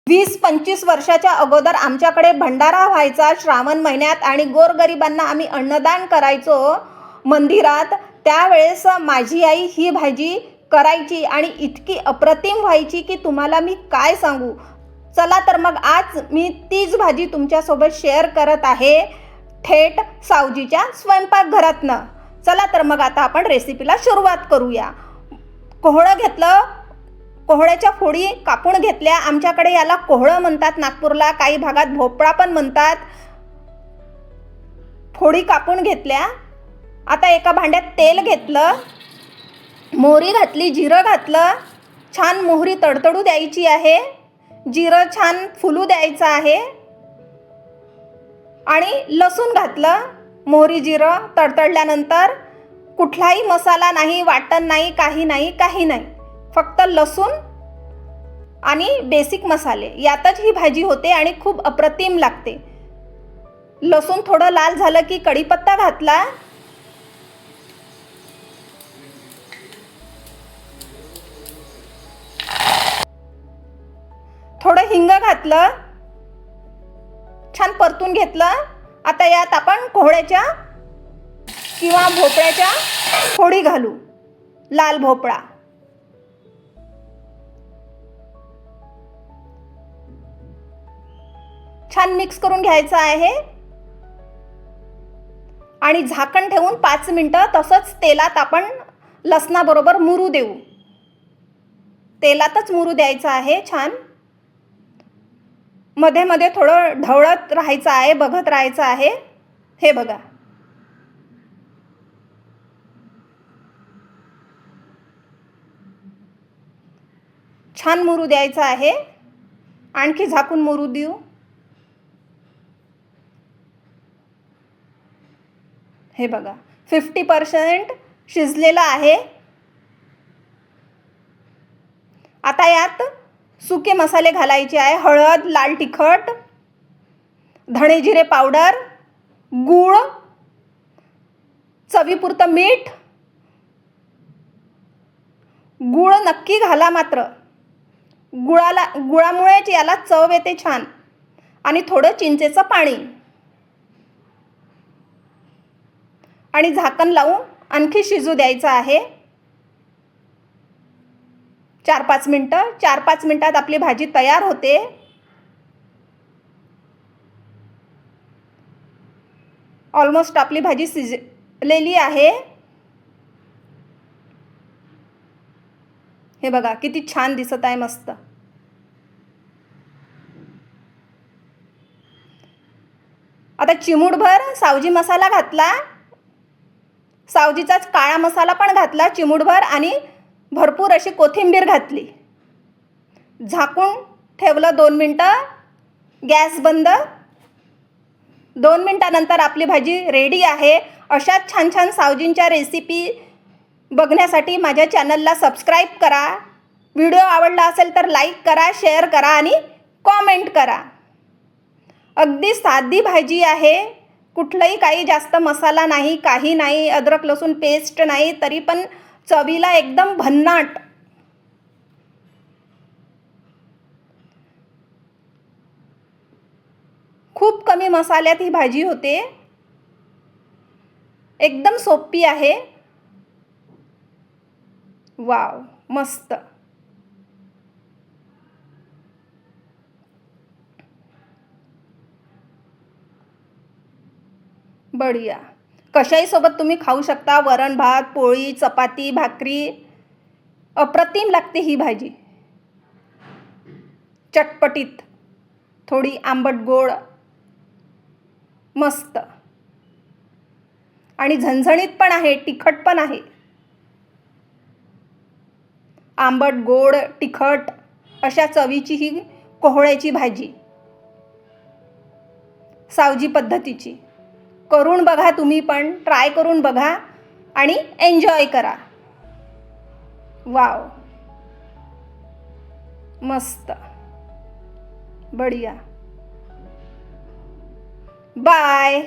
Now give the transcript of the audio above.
20-25 वर्षाच्या अगोदर आमच्याकडे भंडारा व्हायचा श्रावण महिन्यात आणि गोरगरिबांना आम्ही अन्नदान करायचो मंदिरात। त्यावेळेस माझी आई ही भाजी करायची आणि इतकी अप्रतिम व्हायची की तुम्हाला मी काय सांगू। चला तर मग आज मी तीच भाजी तुमच्यासोबत शेअर करत आहे थेट सावजीच्या स्वयंपाकघरातनं। चला तर मग आता आपण रेसिपीला सुरुवात करूया। कोहळं घेतलं, कोहळ्याच्या फोडी कापून घेतल्या। आमच्याकडे याला कोहळं म्हणतात नागपूरला, काही भागात भोपळा पण म्हणतात। फोडी कापून घेतल्या। आता एका भांड्यात तेल घेतलं, मोहरी घातली, जिरं घातलं। छान मोहरी तडतडू द्यायची आहे, जिरं छान फुलू द्यायचं आहे आणि लसूण घातलं। मोहरी जिरं तडतडल्यानंतर कुठलाही मसाला नाही, वाटण नाही, काही नाही, फक्त लसूण आणि बेसिक मसाले यातच ही भाजी होते आणि खूप अप्रतिम लागते। लसूण थोडं लाल झालं की कढीपत्ता घातला, थोडं हिंग घातलं, छान परतून घेतलं। आता यात आपण कोहळ्याच्या किंवा भोपळ्याच्या फोडी घालू, लाल भोपळा। छान मिक्स करून घ्यायचं आहे आणि झाकण ठेवून 5 मिनिटं तसंच तेलात आपण लसणाबरोबर मुरू देऊ। तेलातच मुरू द्यायचं आहे छान। मध्ये मध्ये थोडं ढवळत राहायचं आहे, बघत राहायचं आहे। हे बघा, छान मुरू द्यायचं आहे। आणखी झाकून मुरू देऊ। हे बघा 50% शिजलेलं आहे। आता यात सुके मसाले घालायचे आहे। हळद, लाल तिखट, धणे जिरे पावडर, गूळ, चवीपुरतं मीठ। गूळ नक्की घाला मात्र, गुळामुळेच याला चव येते छान। आणि थोडं चिंचेचं पाणी आणि झाकण लावून आणखी शिजू द्यायचं आहे 4-5 मिनिटं। 4-5 मिनिटात आपली भाजी तयार होते। ऑलमोस्ट आपली भाजी शिजलेली आहे। हे बघा किती छान दिसत आहे, मस्त। आता चिमूटभर सावजी मसाला घातला, सावजीचाच काळा मसाला पण घातला चिमूटभर आणि भरपूर अशी कोथिंबीर घातली। झाकून ठेवलं 2 मिनिटं, गॅस बंद। 2 मिनिटानंतर आपली भाजी रेडी आहे। अशाच छान छान सावजींच्या रेसिपी बघण्यासाठी माझ्या चॅनलला सबस्क्राईब करा। व्हिडिओ आवडला असेल तर लाईक करा, शेअर करा आणि कॉमेंट करा। अगदी साधी भाजी आहे, कुठलंही काही जास्त मसाला नाही, काही नाही, अद्रक लसूण पेस्ट नाही, तरी पण चवीला एकदम भन्नाट। खूप कमी मसाल्यात ही भाजी होते, एकदम सोपी आहे। वाव, मस्त। बढिया। कशाही सोबत तुम्ही खाऊ शकता, वरण भात, पोळी, चपाती, भाकरी। अप्रतिम लागते ही भाजी, चटपटीत, थोडी आंबट गोड, मस्त आणि झणझणीत पण आहे, तिखट पण आहे। आंबट गोड तिखट अशा चवीची ही कोहळ्याची भाजी, सावजी पद्धतीची। करून बघा, तुम्ही पण ट्राय करून बघा आणि एन्जॉय करा। वाव, मस्त, बढिया। बाय।